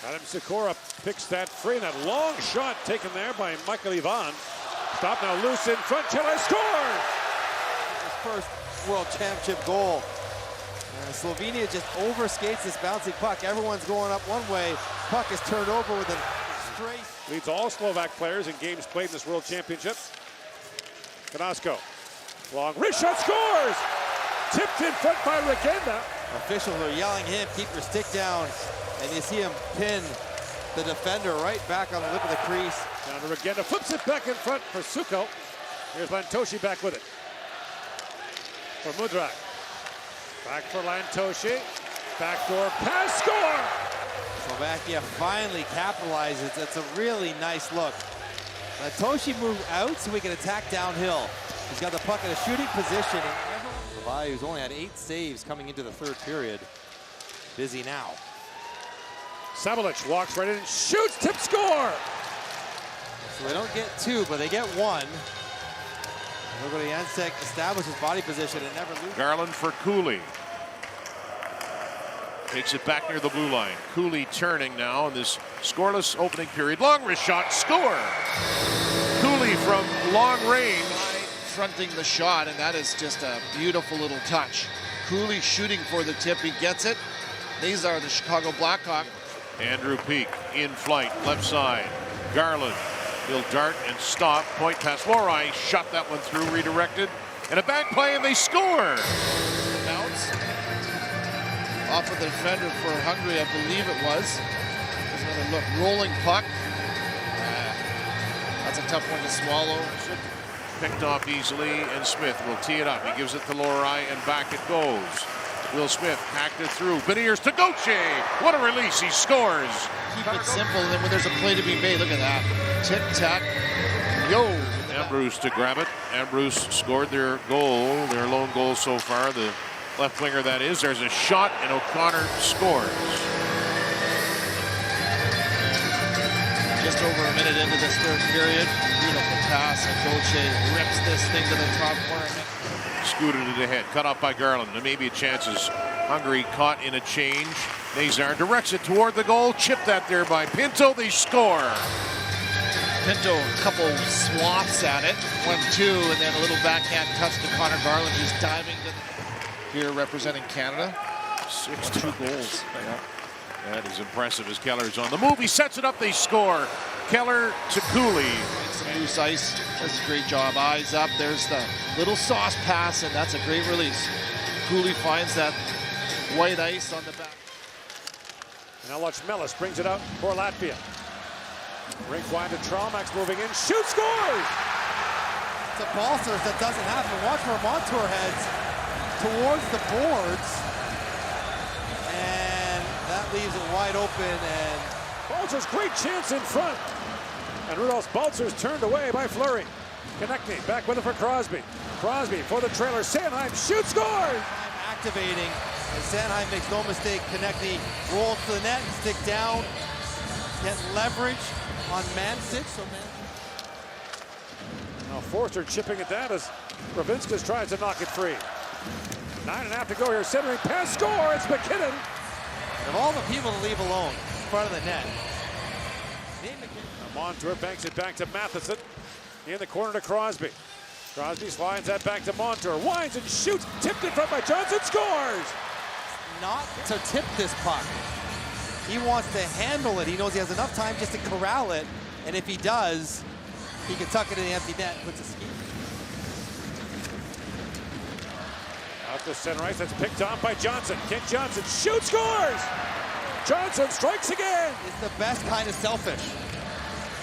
Adam Sikora picks that free. That long shot taken there by Michael Ivan. Stop now, loose in front. Chile scores! His first World Championship goal. Slovenia just overskates this bouncing puck. Everyone's going up one way. Puck is turned over with a straight. Leads all Slovak players in games played in this World Championship. Kanasko. Long wrist shot, scores! Tipped in front by Regenda. Officials are yelling him, keep your stick down. And you see him pin the defender right back on the lip of the crease. Down to Regenda, flips it back in front for Suko. Here's Lantoshi back with it. For Mudrak. Back for Lantoshi. Backdoor pass, score! Slovakia finally capitalizes. That's a really nice look. Lantoshi moved out so we can attack downhill. He's got the puck in a shooting position. Levi, who's only had 8 saves coming into the third period. Busy now. Sabelich walks right in and shoots, tip, score! So they don't get 2, but they get 1. Everybody Jansek establishes body position and never loses. Garland for Cooley. Takes it back near the blue line. Cooley turning now in this scoreless opening period. Long wrist shot, score! Cooley from long range. Fronting the shot, and that is just a beautiful little touch. Cooley shooting for the tip, he gets it. These are the Chicago Blackhawks. Andrew Peak in flight, left side. Garland, he'll dart and stop. Point pass, Lorai shot that one through, redirected. And a back play, and they score! Bounce off of the defender for Hungary, I believe it was. There's another look, rolling puck. That's a tough one to swallow. Picked off easily, and Smith will tee it up. He gives it to Lorai, and back it goes. Will Smith hacked it through. Beniers to Gauthier. What a release. He scores. Keep it simple, and then when there's a play to be made, look at that. Tic-tac. Yo. Ambrose to grab it. Ambrose scored their goal, their lone goal so far. The left winger, that is. There's a shot, and O'Connor scores. Just over a minute into this third period. Beautiful pass, and Gauthier rips this thing to the top corner. Scooted it ahead, cut off by Garland. There may be chances. Hungary caught in a change. Nazar directs it toward the goal. Chipped that there by Pinto. They score. Pinto, a couple swaths at it. 1-2, and then a little backhand touch to Connor Garland, who's diving here representing Canada. 6-2 goals. Yeah. That is impressive as Keller's on the move. He sets it up. They score. Keller to Cooley. Some loose ice. Does a great job. Eyes up. There's the little sauce pass, and that's a great release. Cooley finds that white ice on the back. And now watch Mellis brings it out for Latvia. Rink wide to Traumax moving in. Shoot, scores! It's a Balcers that doesn't happen. Watch where Montour heads towards the boards. And that leaves it wide open, and Balcers, great chance in front. And Rudolph Balcers turned away by Fleury. Connecting, back with it for Crosby. Crosby for the trailer. Sanheim shoots, scores! Activating, and Sanheim makes no mistake. Konechny rolls to the net, stick down, get leverage on Mancic. So Now Forster chipping it down as Ravinskas tries to knock it free. 9.5 to go here. Centering pass, score! It's McKinnon. of all the people to leave alone in front of the net. Montour banks it back to Matheson. In the corner to Crosby. Crosby slides that back to Montour. Winds and shoots. Tipped in front by Johnson. Scores! Not to tip this puck. He wants to handle it. He knows he has enough time just to corral it. And if he does, he can tuck it in the empty net and puts a ski. Out to center ice. That's picked off by Johnson. Kent Johnson shoots, scores! Johnson strikes again! It's the best kind of selfish.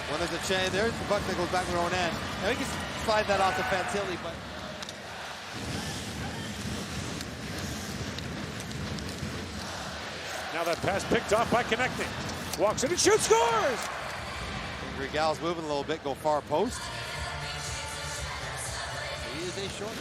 When there's a change, there's the puck that goes back to their own end. Now he can slide that off to Fantilli, but now that pass picked off by Konechny. Walks in and shoots, scores! Grigal's moving a little bit, go far post. He is a short.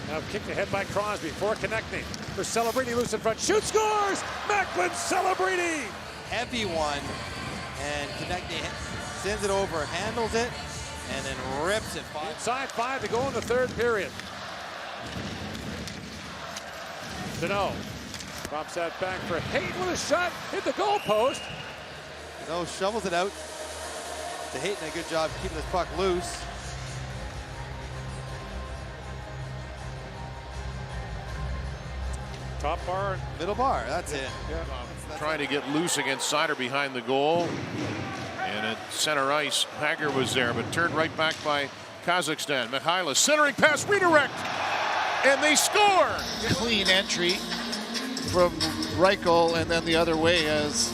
Now kicked ahead by Crosby for Konechny. For Celebrini, loose in front, shoots, scores! Macklin Celebrini! Heavy one, and Konechny sends it over, handles it, and then rips it. Inside 5 to go in the third period. Deneau Drops that back for Hayton with a shot. Hit the goalpost. No, shovels it out to Hayton. A good job keeping this puck loose. Top bar. Middle bar, that's it. Yeah. Trying to get loose against Sider behind the goal. And at center ice, Hager was there, but turned right back by Kazakhstan. Mikhaila centering pass, redirect, and they score! Clean entry from Reichel, and then the other way as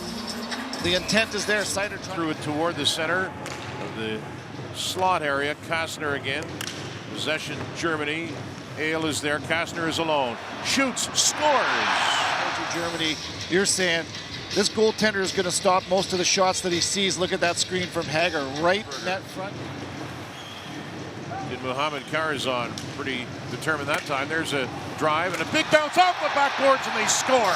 the intent is there. Sider Threw it toward the center of the slot area. Kastner again. Possession, Germany. Hale is there. Kastner is alone. Shoots, scores! Germany, you're saying this goaltender is going to stop most of the shots that he sees. Look at that screen from Hager, right net front. Did Muhammad Karazan pretty determined that time. There's a drive and a big bounce off the backboards, and they score.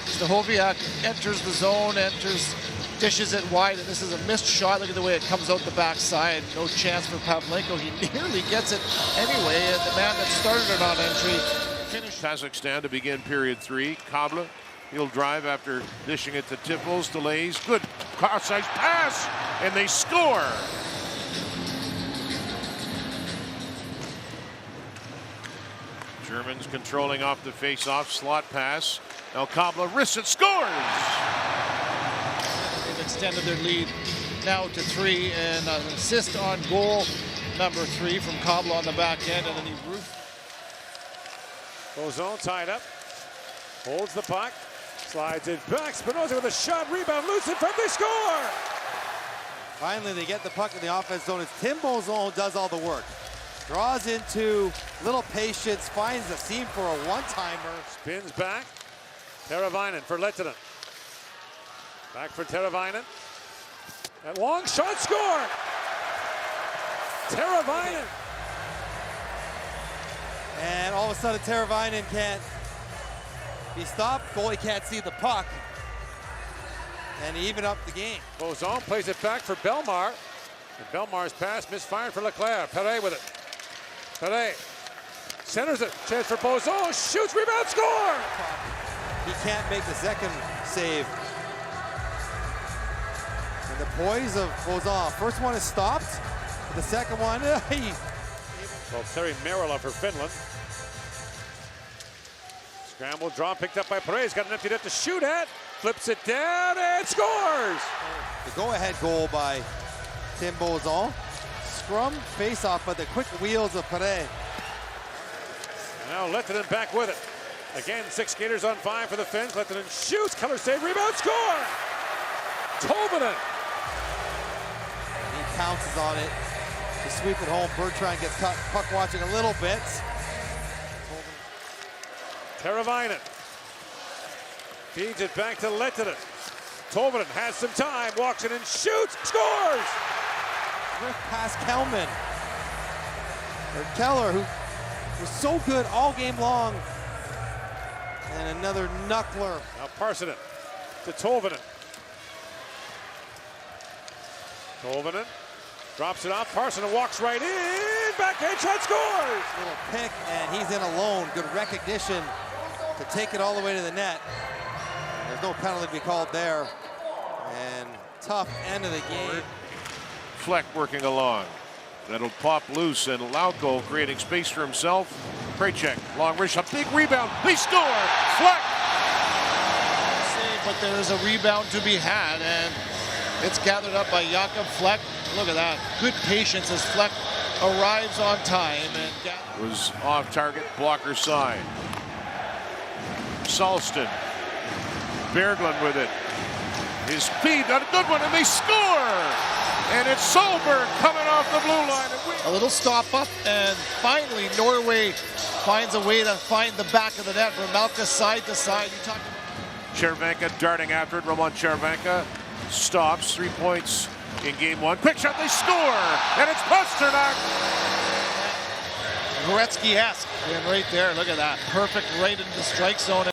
Stahoviak enters the zone, dishes it wide, and this is a missed shot. Look at the way it comes out the backside. No chance for Pavlenko. He nearly gets it anyway, and the man that started it on entry finished. Kazakhstan to begin period 3. Kabla, he'll drive after dishing it to Tipples, delays. Good cross-ice pass, and they score. Germans controlling off the face-off, slot pass. Now Kabla risks it, scores! They've extended their lead now to 3, and an assist on goal number 3 from Kabla on the back end, and then he roofed. Bozon tied up. Holds the puck. Slides it back. Spinoza with a shot. Rebound. Loose in front. They score! Finally, they get the puck in the offense zone. It's Tim Bozon who does all the work. Draws into little patience. Finds a seam for a one-timer. Spins back. Teravainen for Lehtinen. Back for Teravainen. That long shot. Score! Teravainen. And all of a sudden, Teravainen can't be stopped. Goalie can't see the puck. And he even up the game. Bozon plays it back for Belmar. And Belmar's pass misfired for Leclerc. Perret with it. Perret centers it. Chance for Bozon. Shoots. Rebound. Score! He can't make the second save. And the poise of Bozon. First one is stopped. The second one, Well, Terry Merila for Finland. Scramble draw picked up by Perret. He's got an empty net to shoot at. Flips it down and scores! The go-ahead goal by Tim Bozon. Scrum, face-off, but the quick wheels of Perret. Now Lehtinen back with it. Again, 6 skaters on 5 for the Finns. Lehtinen shoots, color save, rebound, score! Tolvanen. He pounces on it to sweep it home. Bertrand gets puck watching a little bit. Teravainen feeds it back to Lehtinen. Tolvanen has some time, walks in and shoots, scores! Rick past Kellman. Or Keller, who was so good all game long. And another knuckler. Now Parsonen to Tolvanen. Tolvanen drops it off. Parsonen walks right in. Backhand shot, scores! Little pick, and he's in alone. Good recognition to take it all the way to the net. There's no penalty to be called there. And tough end of the game. Fleck working along. That'll pop loose, and Lauko creating space for himself. Krejcek, long wrist shot, big rebound. They score! Fleck! But there is a rebound to be had, and it's gathered up by Jakob Fleck. Look at that. Good patience as Fleck arrives on time. And was off target, blocker side. Salston. Berglund with it. His speed, not a good one, and they score! And it's Solberg coming off the blue line. A little stop up, and finally Norway finds a way to find the back of the net. Ramalka side to side. You talked about Chervenka darting after it. Roman Chervenka stops. 3 points in game 1. Quick shot, they score! And it's Pasternak! Gretzky-esque. And right there, look at that. Perfect right into the strike zone.